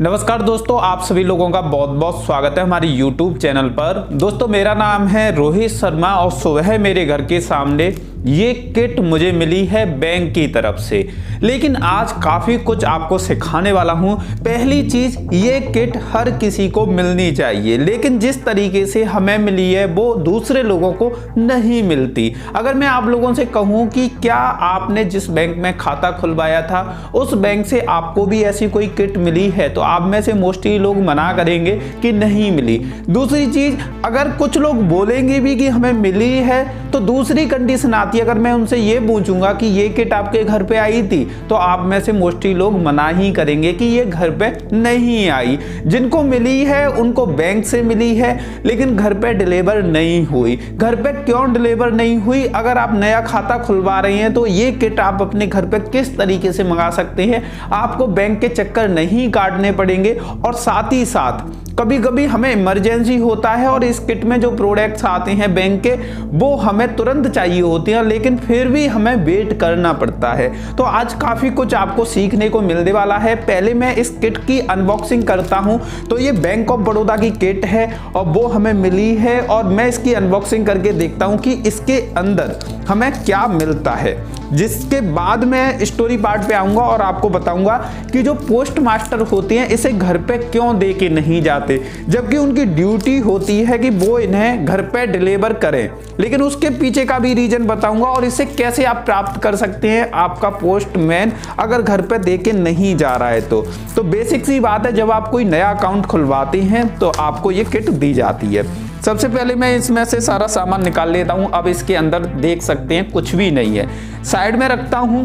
नमस्कार दोस्तों, आप सभी लोगों का बहुत बहुत स्वागत है हमारे YouTube चैनल पर। दोस्तों मेरा नाम है रोहित शर्मा और सुबह मेरे घर के सामने ये किट मुझे मिली है बैंक की तरफ से। लेकिन आज काफ़ी कुछ आपको सिखाने वाला हूँ। पहली चीज़, ये किट हर किसी को मिलनी चाहिए, लेकिन जिस तरीके से हमें मिली है वो दूसरे लोगों को नहीं मिलती। अगर मैं आप लोगों से कहूँ कि क्या आपने जिस बैंक में खाता खुलवाया था उस बैंक से आपको भी ऐसी कोई किट मिली है, तो आप में से मोस्टली लोग मना करेंगे कि नहीं मिली। दूसरी चीज़, अगर कुछ लोग बोलेंगे भी कि हमें मिली है तो दूसरी कंडीशन आती है। अगर मैं उनसे ये पूछूंगा कि ये किट आपके घर पे आई थी, तो आप में से मोस्टली लोग मना ही करेंगे कि ये घर पे नहीं आई। जिनको मिली है उनको बैंक से मिली है, लेकिन घर पे डिलीवर नहीं हुई। घर पे क्यों डिलीवर नहीं हुई? अगर आप नया खाता खुलवा रहे हैं तो ये किट आप अपने घर पे किस तरीके से मंगा सकते हैं। आपको बैंक के चक्कर नहीं काटने पड़ेंगे, और साथ ही साथ कभी कभी हमें इमरजेंसी होता है और इस किट में जो प्रोडक्ट्स आते हैं बैंक के वो हमें तुरंत चाहिए होते हैं, लेकिन फिर भी हमें वेट करना पड़ता है। तो आज काफ़ी कुछ आपको सीखने को मिलने वाला है। पहले मैं इस किट की अनबॉक्सिंग करता हूं। तो ये बैंक ऑफ बड़ौदा की किट है और वो हमें मिली है, और मैं इसकी अनबॉक्सिंग करके देखता हूं कि इसके अंदर हमें क्या मिलता है। जिसके बाद मैं स्टोरी पार्ट पे आऊंगा और आपको बताऊंगा कि जो पोस्ट मास्टर होते हैं इसे घर पे क्यों दे के नहीं जाते, जबकि उनकी ड्यूटी होती है कि वो इन्हें घर पे डिलीवर करें। लेकिन उसके पीछे का भी रीजन बताऊंगा, और इसे कैसे आप प्राप्त कर सकते हैं आपका पोस्टमैन अगर घर पे दे के नहीं जा रहा है। तो बेसिक सी बात है, जब आप कोई नया अकाउंट खुलवाते हैं तो आपको ये किट दी जाती है। सबसे पहले मैं इसमें से सारा सामान निकाल लेता हूं। अब इसके अंदर देख सकते हैं कुछ भी नहीं है। साइड में रखता हूं,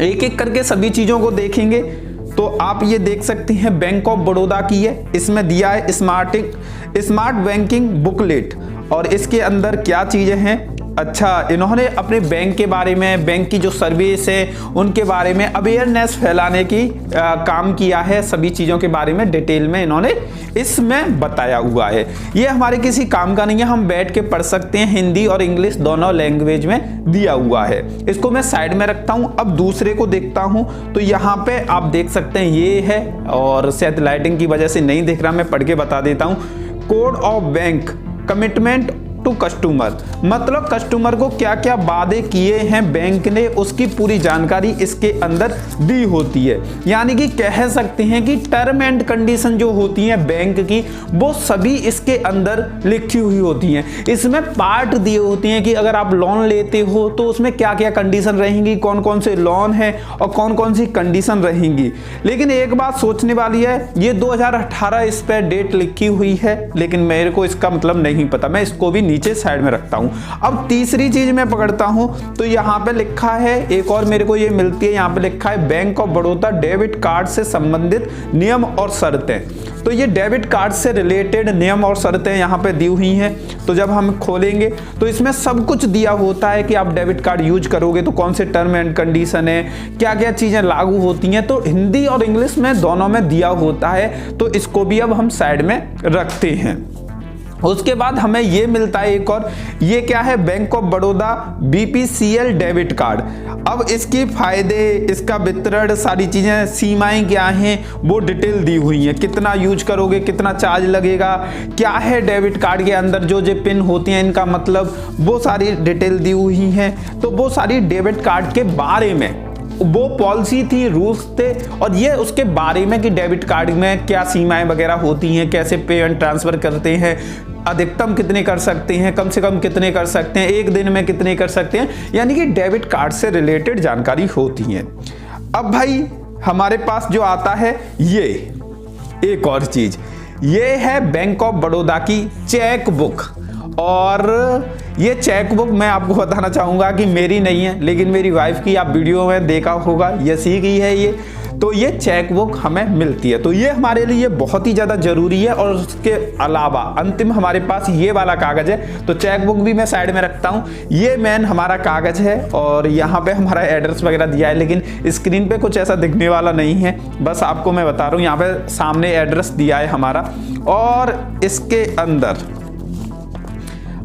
एक एक करके सभी चीजों को देखेंगे। तो आप ये देख सकते हैं बैंक ऑफ बड़ौदा की है। इसमें दिया है स्मार्ट बैंकिंग बुकलेट, और इसके अंदर क्या चीजें हैं। अच्छा, इन्होंने अपने बैंक के बारे में, बैंक की जो सर्विस है उनके बारे में अवेयरनेस फैलाने की काम किया है। सभी चीज़ों के बारे में डिटेल में इन्होंने इसमें बताया हुआ है। ये हमारे किसी काम का नहीं है, हम बैठ के पढ़ सकते हैं। हिंदी और इंग्लिश दोनों लैंग्वेज में दिया हुआ है। इसको मैं साइड में रखता हूँ। अब दूसरे को देखता हूँ तो यहाँ पे आप देख सकते हैं ये है, और शायद लाइटिंग की वजह से नहीं दिख रहा, मैं पढ़ के बता देता हूँ। Code of bank commitment to customer, मतलब कस्टमर को क्या क्या वादे किए हैं बैंक ने उसकी पूरी जानकारी इसके अंदर दी होती है। यानी कि कह सकते हैं कि टर्म एंड कंडीशन जो होती है बैंक की वो सभी इसके अंदर लिखी हुई होती हैं। इसमें पार्ट दिए होते हैं कि अगर आप लोन लेते हो तो उसमें क्या क्या कंडीशन रहेंगी, कौन कौन से लोन है और कौन कौन सी कंडीशन रहेंगी। लेकिन एक बात सोचने वाली है, ये 2018 इस पर डेट लिखी हुई है, लेकिन मेरे को इसका मतलब नहीं पता। मैं इसको भी नीचे साइड में रखता हूं। अब तीसरी चीज मैं पकड़ता हूं तो यहां पे लिखा है, एक और मेरे को ये मिलती है, यहां पे लिखा है bank of Baroda debit card से संबंधित नियम और शर्तें। तो ये डेबिट कार्ड से रिलेटेड नियम और शर्तें यहां पे दी हुई हैं। तो जब हम खोलेंगे तो इसमें सब कुछ दिया होता है कि आप डेबिट कार्ड यूज करोगे तो कौन से टर्म एंड कंडीशन है, क्या क्या चीजें लागू होती हैं। तो हिंदी और इंग्लिश में दोनों में दिया होता है। तो इसको भी अब हम साइड में रखते हैं। उसके बाद हमें ये मिलता है एक और, ये क्या है, bank of Baroda BPCL debit card. अब इसके फायदे, इसका वितरण, सारी चीजें, सीमाएं क्या हैं वो डिटेल दी हुई है। कितना यूज करोगे, कितना चार्ज लगेगा, क्या है डेबिट कार्ड के अंदर जो पिन होती हैं इनका मतलब, वो सारी डिटेल दी हुई है। तो वो सारी डेबिट कार्ड के बारे में वो पॉलिसी थी, रूल्स थे, और ये उसके बारे में कि डेबिट कार्ड में क्या सीमाएं वगैरह होती हैं, कैसे पेमेंट ट्रांसफर करते हैं, अधिकतम कितने कर सकते हैं, कम से कम कितने कर सकते हैं, एक दिन में कितने कर सकते हैं। यानी कि डेबिट कार्ड से रिलेटेड जानकारी होती है। अब भाई हमारे पास जो आता है ये एक और चीज, ये है बैंक ऑफ बड़ौदा की चेक बुक। और ये चेक बुक मैं आपको बताना चाहूँगा कि मेरी नहीं है, लेकिन मेरी वाइफ की, आप वीडियो में देखा होगा, यसी की है ये। तो ये चेक बुक हमें मिलती है, तो ये हमारे लिए बहुत ही ज़्यादा ज़रूरी है। और उसके अलावा अंतिम हमारे पास ये वाला कागज़ है, तो चेक बुक भी मैं साइड में रखता हूँ। ये मेन हमारा कागज़ है, और यहाँ पे हमारा एड्रेस वगैरह दिया है, लेकिन स्क्रीन पे कुछ ऐसा दिखने वाला नहीं है, बस आपको मैं बता रहा हूँ। यहाँ पे सामने एड्रेस दिया है हमारा, और इसके अंदर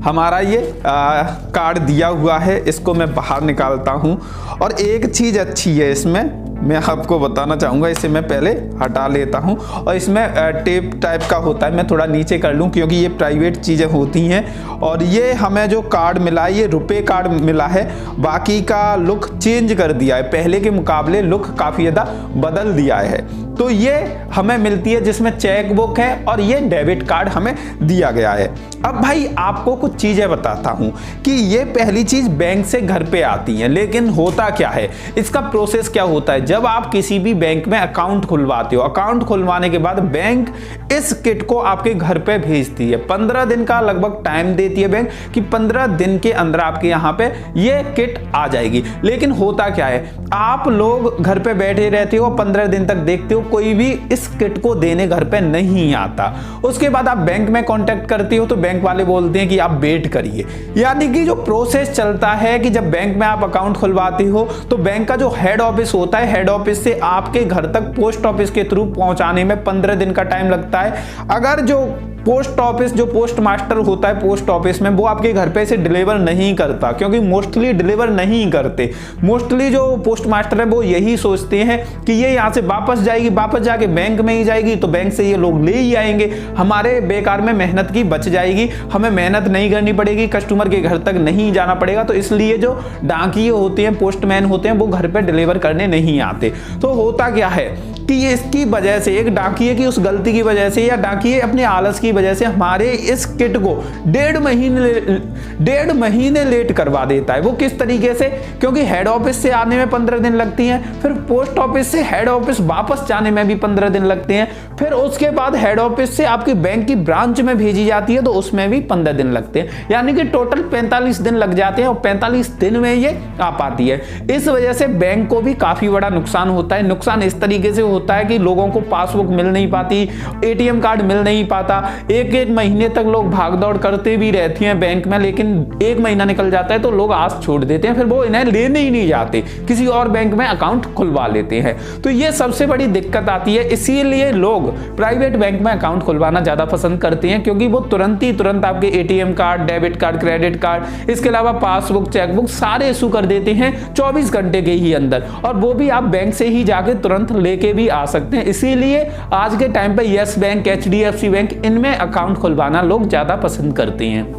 हमारा ये कार्ड दिया हुआ है। इसको मैं बाहर निकालता हूँ। और एक चीज़ अच्छी है इसमें, मैं आपको बताना चाहूँगा। इसे मैं पहले हटा लेता हूँ और इसमें टेप टाइप का होता है, मैं थोड़ा नीचे कर लूँ क्योंकि ये प्राइवेट चीज़ें होती हैं। और ये हमें जो कार्ड मिला है ये रुपए कार्ड मिला है, बाकी का लुक चेंज कर दिया है, पहले के मुकाबले लुक काफ़ी ज़्यादा बदल दिया है। तो ये हमें मिलती है जिसमें चेक बुक है और ये डेबिट कार्ड हमें दिया गया है। अब भाई आपको कुछ चीज़ें बताता हूँ कि ये पहली चीज़ बैंक से घर पे आती है, लेकिन होता क्या है, इसका प्रोसेस क्या होता है। जब आप किसी भी बैंक में अकाउंट खुलवाते हो, अकाउंट खुलवाने के बाद बैंक इस किट को आपके घर पे भेजती है। 15 दिन का लगभग टाइम देती है बैंक कि 15 दिन के अंदर आपके यहाँ पे ये किट आ जाएगी। लेकिन होता क्या है, आप लोग घर पे बैठे रहते हो, 15 दिन तक देखते हो कोई भी इस किट को देने घर पे नहीं आता। उसके बाद आप बैंक में कांटेक्ट करते हो तो बैंक वाले बोलते हैं कि आप वेट करिए। यानी कि जो प्रोसेस चलता है कि जब बैंक में आप अकाउंट खुलवाते हो तो बैंक का जो हेड ऑफिस होता है, हेड ऑफिस से आपके घर तक पोस्ट ऑफिस के थ्रू पहुंचाने में 15 दिन का टाइम लगता है। अगर जो पोस्ट ऑफिस, जो पोस्ट मास्टर होता है पोस्ट ऑफिस में, वो आपके घर पे से डिलीवर नहीं करता, क्योंकि मोस्टली डिलीवर नहीं करते। मोस्टली जो पोस्ट मास्टर है वो यही सोचते हैं कि ये यहाँ से वापस जाएगी, वापस जाके बैंक में ही जाएगी, तो बैंक से ये लोग ले ही आएंगे, हमारे बेकार में मेहनत की बच जाएगी, हमें मेहनत नहीं करनी पड़ेगी, कस्टमर के घर तक नहीं जाना पड़ेगा। तो इसलिए जो डाकिये होते हैं, पोस्टमैन होते हैं, वो घर पे डिलीवर करने नहीं आते। तो होता क्या है कि ये इसकी वजह से, एक डाकिये की उस गलती की वजह से या डाकिये अपने आलस की वजह से हमारे इस किट को 1.5 महीने लेट करवा देता है। वो किस तरीके से, क्योंकि हेड ऑफिस से आने में 15 दिन लगती हैं, फिर पोस्ट ऑफिस से हेड ऑफिस वापस जाने में भी 15 दिन लगते हैं, फिर उसके बाद हेड ऑफिस से आपकी बैंक की ब्रांच में भेजी जाती है तो उसमें भी 15 दिन लगते हैं। यानी कि टोटल 45 दिन लग जाते हैं और 45 दिन में ये आ पाती है। इस वजह से बैंक को भी काफी बड़ा नुकसान होता है। नुकसान इस तरीके से होता है कि लोगों को पासबुक मिल नहीं पाती, एटीएम कार्ड मिल नहीं पाता, एक महीने तक लोग भागदौड़ करते भी रहती हैं बैंक में, लेकिन 1 महीना निकल जाता है तो लोग आस छोड़ देते हैं, फिर वो इन्हें लेने ही नहीं जाते, किसी और बैंक में अकाउंट खुलवा लेते हैं। तो ये सबसे बड़ी दिक्कत आती है। इसीलिए लोग प्राइवेट बैंक में अकाउंट खुलवाना ज्यादा पसंद करते हैं, क्योंकि वो तुरंत आपके ATM card, debit card, credit card, इसके अलावा पासबुक, चेकबुक सारे इशू कर देते हैं 24 घंटे के ही अंदर, और वो भी आप बैंक से ही जाके तुरंत लेके भी आ सकते हैं। इसीलिए आज के टाइम पे यस बैंक, एचडीएफसी बैंक, इनमें अकाउंट खुलवाना लोग ज्यादा पसंद करते हैं।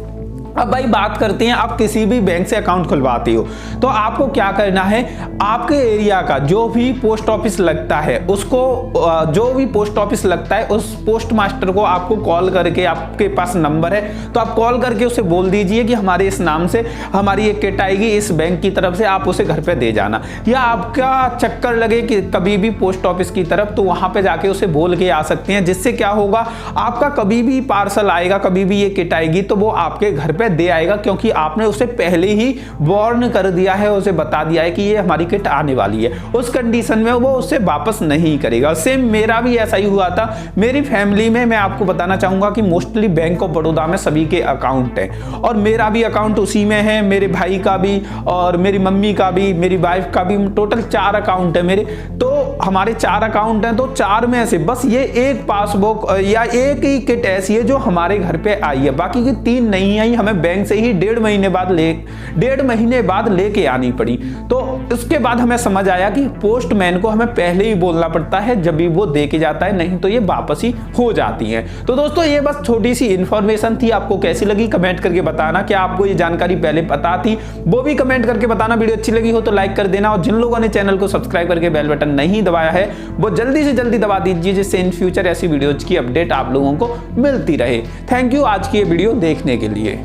अब भाई बात करते हैं, आप किसी भी बैंक से अकाउंट खुलवाते हो तो आपको क्या करना है, आपके एरिया का जो भी पोस्ट ऑफिस लगता है उसको, जो भी पोस्ट ऑफिस लगता है उस पोस्ट मास्टर को आपको कॉल करके, आपके पास नंबर है तो आप कॉल करके उसे बोल दीजिए कि हमारे इस नाम से हमारी एक किट आएगी इस बैंक की तरफ से, आप उसे घर पे दे जाना। या आपका चक्कर लगे कि कभी भी पोस्ट ऑफिस की तरफ, तो वहां पे जाके उसे बोल के आ सकते हैं, जिससे क्या होगा, आपका कभी भी पार्सल आएगा, कभी भी ये किट आएगी तो वो आपके घर पे दे आएगा, क्योंकि आपने उसे पहले ही वार्न कर दिया है, उसे बता दिया है कि ये हमारी किट आने वाली है। उस कंडीशन में वो उसे वापस नहीं करेगा। सेम मेरा भी ऐसा ही हुआ था। मेरी फैमिली में मैं आपको बताना चाहूंगा कि मोस्टली बैंक ऑफ बड़ौदा में सभी के अकाउंट है, और मेरा भी अकाउंट उसी में है, मेरे भाई का भी और मेरी मम्मी का भी, मेरी वाइफ का भी, टोटल 4 अकाउंट है मेरे। तो हमारे 4 अकाउंट हैं, तो 4 में से बस ये एक पासबुक या एक ही किट ऐसी है जो हमारे घर पे आई है, बाकी की 3 नहीं आई। हमें बैंक से ही 1.5 महीने बाद लेके आनी पड़ी। तो उसके बाद हमें समझ आया कि पोस्टमैन को हमें पहले ही बोलना पड़ता है जब भी वो दे के जाता है, नहीं तो ये वापस ही हो जाती हैं। तो दोस्तों ये बस छोटी सी इंफॉर्मेशन थी, आपको कैसी लगी कमेंट करके बताना। क्या आपको ये जानकारी पहले पता थी, वो भी कमेंट करके बताना। वीडियो अच्छी लगी हो तो लाइक कर देना, और जिन लोगों ने चैनल को सब्सक्राइब करके बेल बटन नहीं दबाया है वो जल्दी से जल्दी दबा दीजिए, जिससे इन फ्यूचर ऐसी वीडियोज की अपडेट आप लोगों को मिलती रहे। थैंक यू आज की ये वीडियो देखने के लिए।